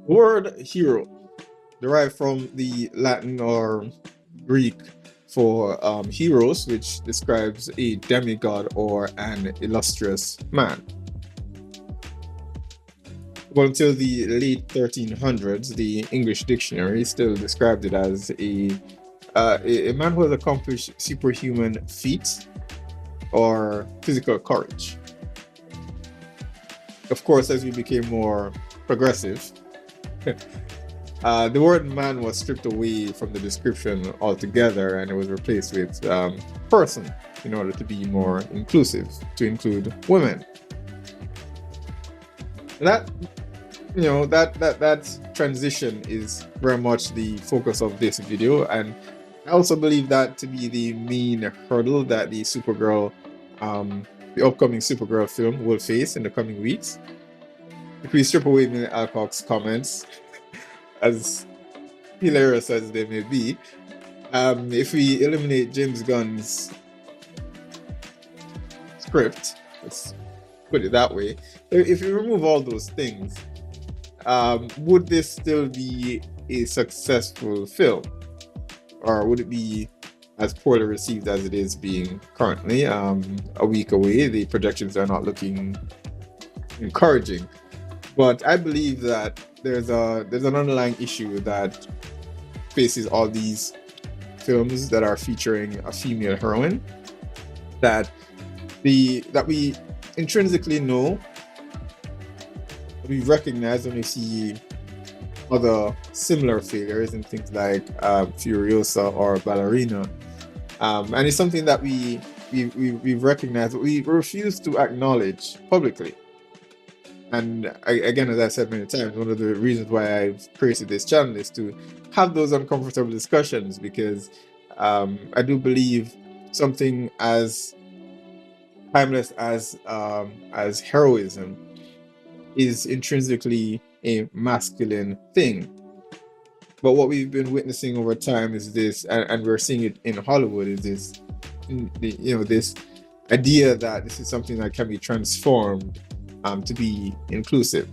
The word hero derived from the Latin or Greek for heroes, which describes a demigod or an illustrious man. Well, until the late 1300s, the English dictionary still described it as a man who has accomplished superhuman feats or physical courage. Of course, as we became more progressive, the word man was stripped away from the description altogether, and it was replaced with person in order to be more inclusive, to include women. That that transition is very much the focus of this video, and I also believe that to be the main hurdle that the upcoming Supergirl film will face in the coming weeks. If we strip away Millie Alcock's comments, as hilarious as they may be, if we eliminate James Gunn's script, let's put it that way, if you remove all those things, would this still be a successful film? Or would it be as poorly received as it is being currently? A week away, the projections are not looking encouraging. But I believe that there's an underlying issue that faces all these films that are featuring a female heroine, that we intrinsically know, we recognize when we see other similar failures in things like Furiosa or Ballerina, and it's something that we recognize, but we refuse to acknowledge publicly. And again, as I said many times, one of the reasons why I've created this channel is to have those uncomfortable discussions, because I do believe something as timeless as heroism is intrinsically a masculine thing. But what we've been witnessing over time is this, and we're seeing it in Hollywood, is this, this idea that this is something that can be transformed to be inclusive.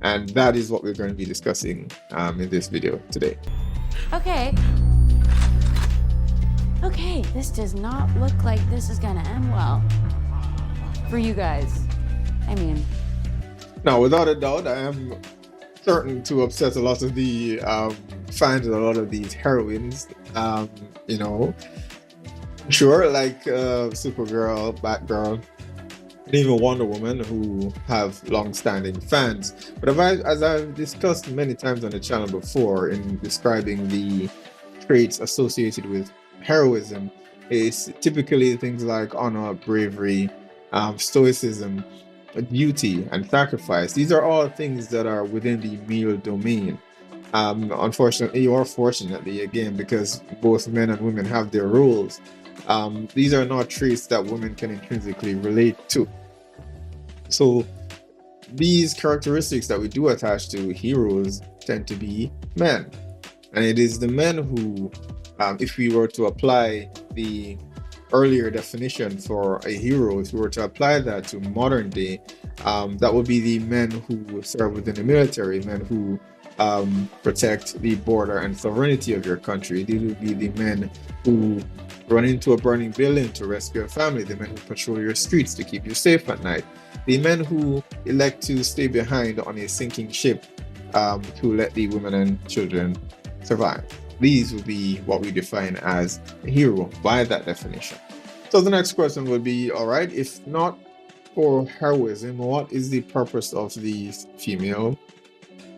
And that is what we're going to be discussing in this video today. Okay, this does not look like this is gonna end well for you guys. I mean, now, without a doubt, I am certain to upset a lot of the fans of a lot of these heroines. Sure, like Supergirl, Batgirl, and even Wonder Woman, who have long-standing fans. But as I've discussed many times on the channel before in describing the traits associated with heroism, is typically things like honor, bravery, stoicism, duty, and sacrifice. These are all things that are within the male domain. Unfortunately or fortunately, again, because both men and women have their roles, these are not traits that women can intrinsically relate to. So these characteristics that we do attach to heroes tend to be men. And it is the men who, if we were to apply the earlier definition for a hero, if we were to apply that to modern day, that would be the men who serve within the military, men who protect the border and sovereignty of your country. These would be the men who run into a burning building to rescue a family, the men who patrol your streets to keep you safe at night, the men who elect to stay behind on a sinking ship to let the women and children survive. These would be what we define as a hero by that definition. So the next question would be, all right, if not for heroism, what is the purpose of these female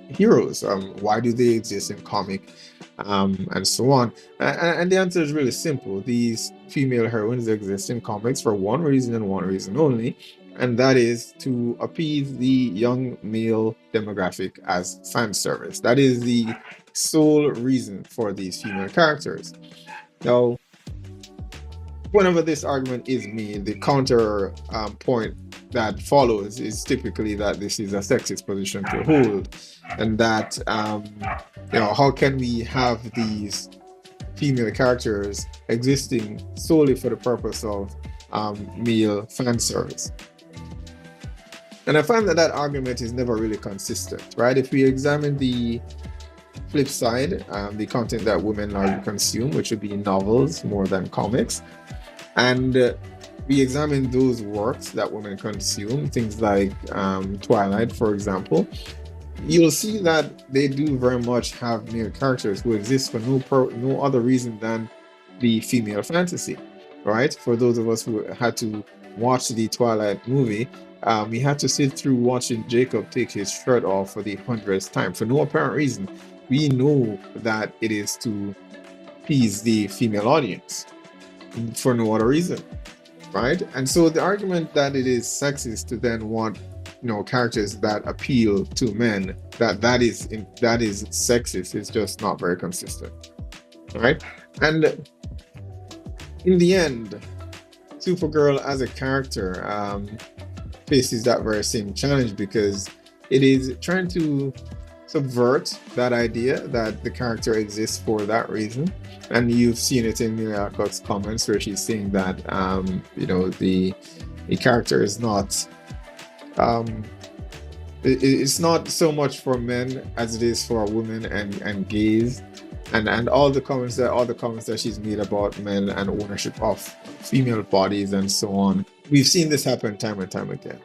heroes? Why do they exist in comic, and so on? And the answer is really simple. These female heroines exist in comics for one reason and one reason only, and that is to appease the young male demographic as fan service. That is the sole reason for these female characters. Now, whenever this argument is made, the counter point that follows is typically that this is a sexist position to hold, and that how can we have these female characters existing solely for the purpose of male fan service? And I find that that argument is never really consistent, right? If we examine the flip side, the content that women largely consume, which would be novels more than comics, and we examine those works that women consume, things like Twilight, for example, you'll see that they do very much have male characters who exist for no other reason than the female fantasy, right? For those of us who had to watch the Twilight movie, we had to sit through watching Jacob take his shirt off for the 100th time for no apparent reason. We know that it is to please the female audience for no other reason, right? And so the argument that it is sexist to then want characters that appeal to men, that is sexist, is just not very consistent, right? And in the end, Supergirl as a character faces that very same challenge, because it is trying to subvert that idea that the character exists for that reason. And you've seen it in Emilia Clarke's comments where she's saying that the character is not it's not so much for men as it is for women and gays, and all the comments that she's made about men and ownership of female bodies and so on. We've seen this happen time and time again,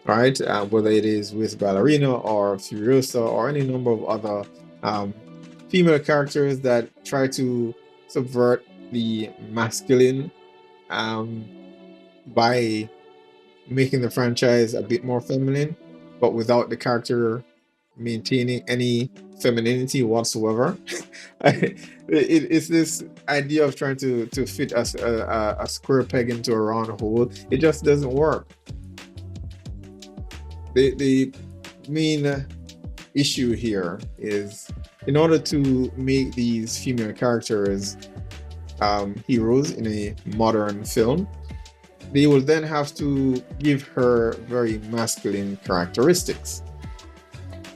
right? Whether it is with Ballerina or Furiosa or any number of other female characters that try to subvert the masculine by making the franchise a bit more feminine, but without the character maintaining any femininity whatsoever. It's this idea of trying to fit a square peg into a round hole. It just doesn't work. The main issue here is, in order to make these female characters heroes in a modern film, they will then have to give her very masculine characteristics.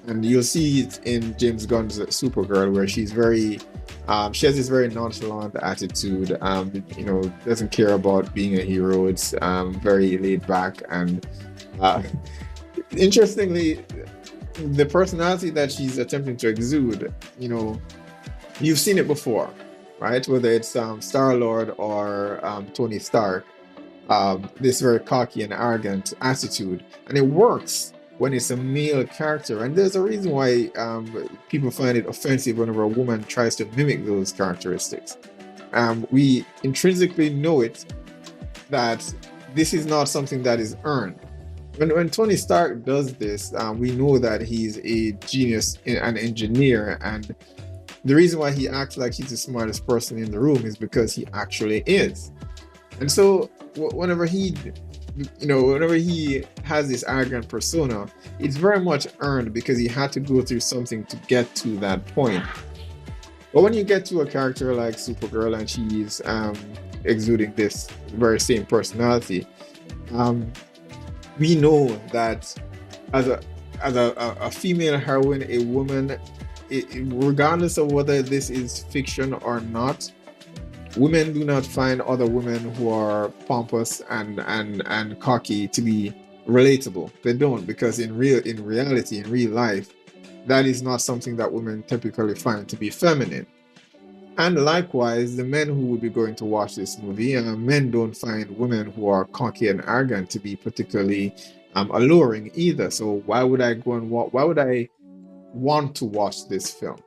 And you'll see it in James Gunn's Supergirl, where she's she has this very nonchalant attitude, doesn't care about being a hero. It's very laid back. And interestingly, the personality that she's attempting to exude, you've seen it before, right? Whether it's Star-Lord or Tony Stark. This very cocky and arrogant attitude, and it works when it's a male character. And there's a reason why people find it offensive whenever a woman tries to mimic those characteristics. We intrinsically know it, that this is not something that is earned. When Tony Stark does this, we know that he's a genius, an engineer, and the reason why he acts like he's the smartest person in the room is because he actually is. And so whenever he has this arrogant persona, it's very much earned because he had to go through something to get to that point. But when you get to a character like Supergirl and she's exuding this very same personality, we know that as a female heroine, a woman, regardless of whether this is fiction or not, women do not find other women who are pompous and cocky to be relatable. They don't, because in reality, in real life, that is not something that women typically find to be feminine. And likewise, the men who would be going to watch this movie, men don't find women who are cocky and arrogant to be particularly alluring either. So why would I want to watch this film?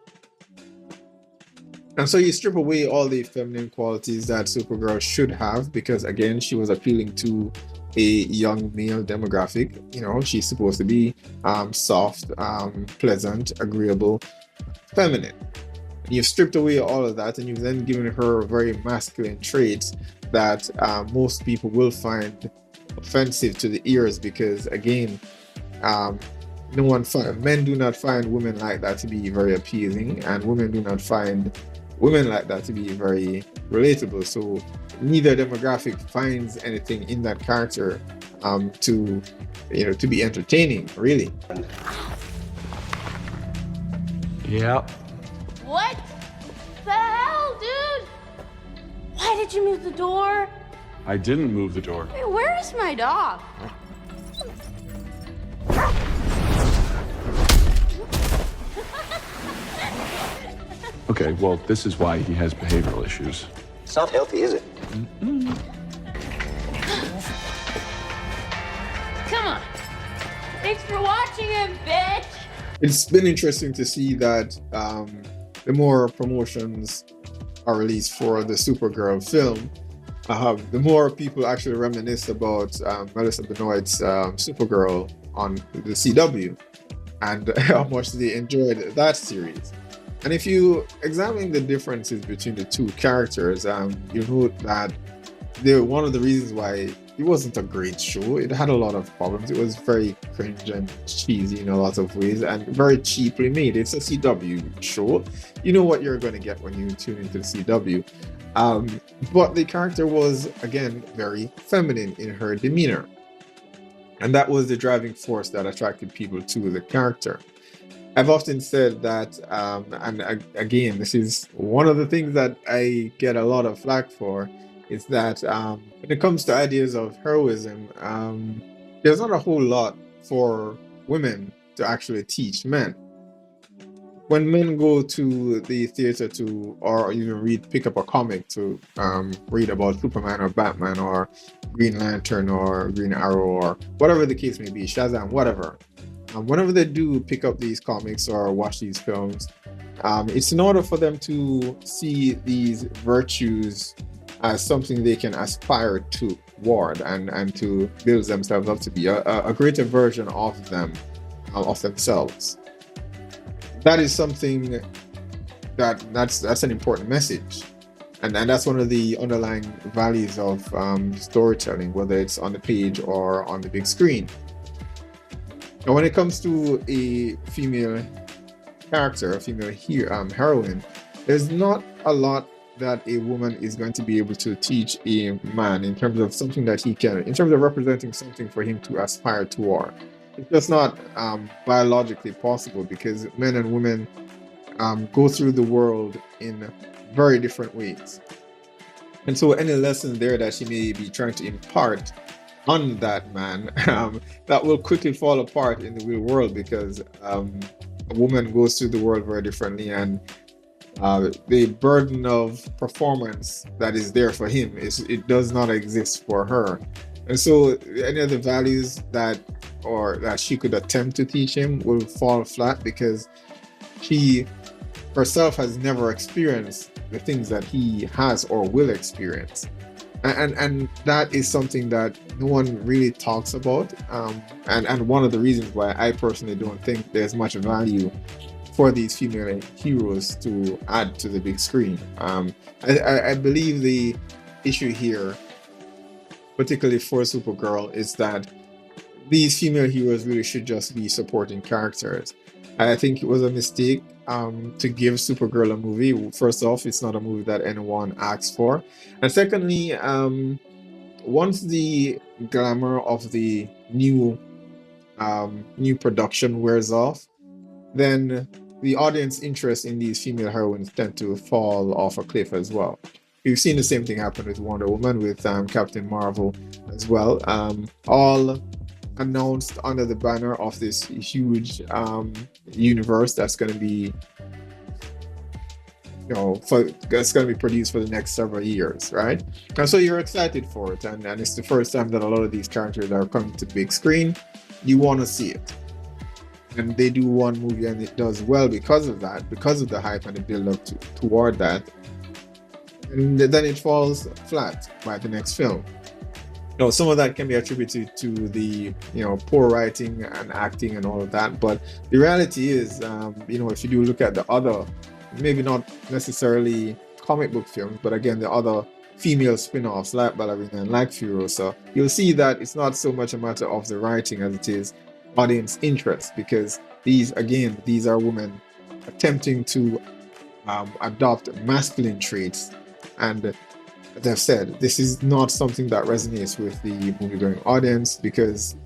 And so you strip away all the feminine qualities that Supergirl should have, because again, she was appealing to a young male demographic. She's supposed to be soft, pleasant, agreeable, feminine. You've stripped away all of that, and you've then given her very masculine traits that most people will find offensive to the ears, because again, men do not find women like that to be very appealing, and women do not find women like that to be very relatable. So neither demographic finds anything in that character to be entertaining, really. Yep. What the hell, dude? Why did you move the door? I didn't move the door. Wait, where is my dog? Okay, well, this is why he has behavioral issues. It's not healthy, is it? Come on. Thanks for watching him, bitch. It's been interesting to see that the more promotions are released for the Supergirl film, the more people actually reminisce about Melissa Benoit's Supergirl on the CW and how much they enjoyed that series. And if you examine the differences between the two characters, you note that one of the reasons why it wasn't a great show. It had a lot of problems. It was very cringe and cheesy in a lot of ways and very cheaply made. It's a CW show. You know what you're going to get when you tune into the CW. But the character was, again, very feminine in her demeanor. And that was the driving force that attracted people to the character. I've often said that, and again, this is one of the things that I get a lot of flack for, is that when it comes to ideas of heroism, there's not a whole lot for women to actually teach men. When men go to the theater or even pick up a comic to read about Superman or Batman or Green Lantern or Green Arrow or whatever the case may be, Shazam, whatever. Whenever they do pick up these comics or watch these films, it's in order for them to see these virtues as something they can aspire toward and to build themselves up to be a greater version of themselves. That is something that's an important message, and that's one of the underlying values of storytelling, whether it's on the page or on the big screen. Now, when it comes to a female character, a female heroine, there's not a lot that a woman is going to be able to teach a man in terms of something that in terms of representing something for him to aspire toward. It's just not biologically possible because men and women go through the world in very different ways. And so any lesson there that she may be trying to impart on that man, that will quickly fall apart in the real world because a woman goes through the world very differently, and the burden of performance that is there for him it does not exist for her. And so any of the values that she could attempt to teach him will fall flat because she herself has never experienced the things that he has or will experience. And that is something that no one really talks about. And one of the reasons why I personally don't think there's much value for these female heroes to add to the big screen. I believe the issue here, particularly for Supergirl, is that these female heroes really should just be supporting characters. I think it was a mistake to give Supergirl a movie. First off, it's not a movie that anyone asked for. And secondly, once the glamour of the new production wears off, then the audience interest in these female heroines tend to fall off a cliff as well. We've seen the same thing happen with Wonder Woman, with Captain Marvel as well. All announced under the banner of this huge universe that's going to be, that's going to be produced for the next several years, right? And so you're excited for it, and it's the first time that a lot of these characters are coming to the big screen. You want to see it. And they do one movie and it does well because of that, because of the hype and the build up toward that. And then it falls flat by the next film. Some of that can be attributed to the poor writing and acting and all of that. But the reality is, if you do look at the other, maybe not necessarily comic book films, but again, the other female spin-offs like Ballerina and like Furiosa, you'll see that it's not so much a matter of the writing as it is audience interest, because these are women attempting to adopt masculine traits, and as I've said, this is not something that resonates with the movie-going audience because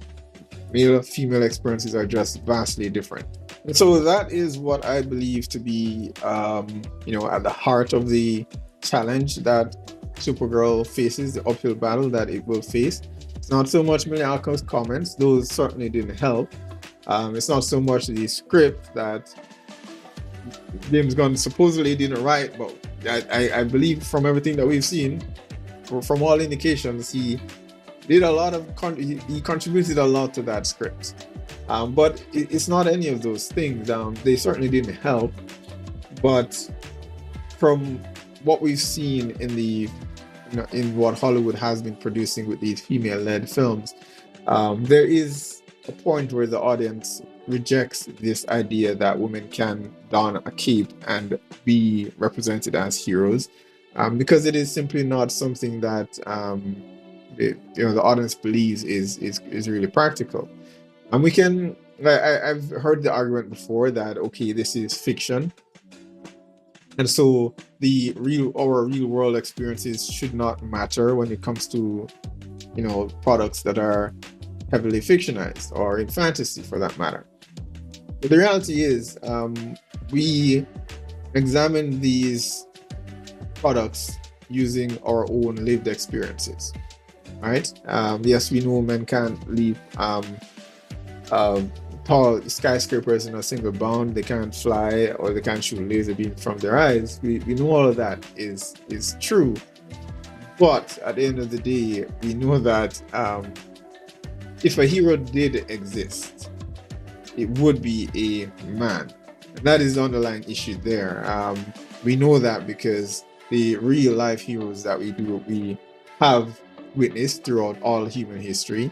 male-female experiences are just vastly different. And so that is what I believe to be at the heart of the challenge that Supergirl faces, the uphill battle that it will face. It's not so much Miliako's comments, those certainly didn't help. It's not so much the script that James Gunn supposedly didn't write, but I believe from everything that we've seen, from all indications, he did a lot of he contributed a lot to that script. But it's not any of those things. They certainly didn't help. But from what we've seen in the in what Hollywood has been producing with these female-led films, there is a point where the audience rejects this idea that women can don a cape and be represented as heroes, because it is simply not something that the audience believes is really practical. And we can, I've heard the argument before that, okay, this is fiction, and so our real world experiences should not matter when it comes to products that are heavily fictionalized or in fantasy for that matter. But the reality is, we examine these products using our own lived experiences, right? Yes, we know men can't leap tall skyscrapers in a single bound. They can't fly, or they can't shoot laser beams from their eyes. We know all of that is true. But at the end of the day, we know that if a hero did exist, it would be a man. And that is the underlying issue there. We know that because the real life heroes that we have witnessed throughout all human history,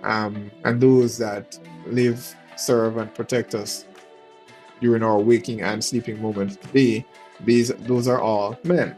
and those that live, serve, and protect us during our waking and sleeping moments today, those are all men.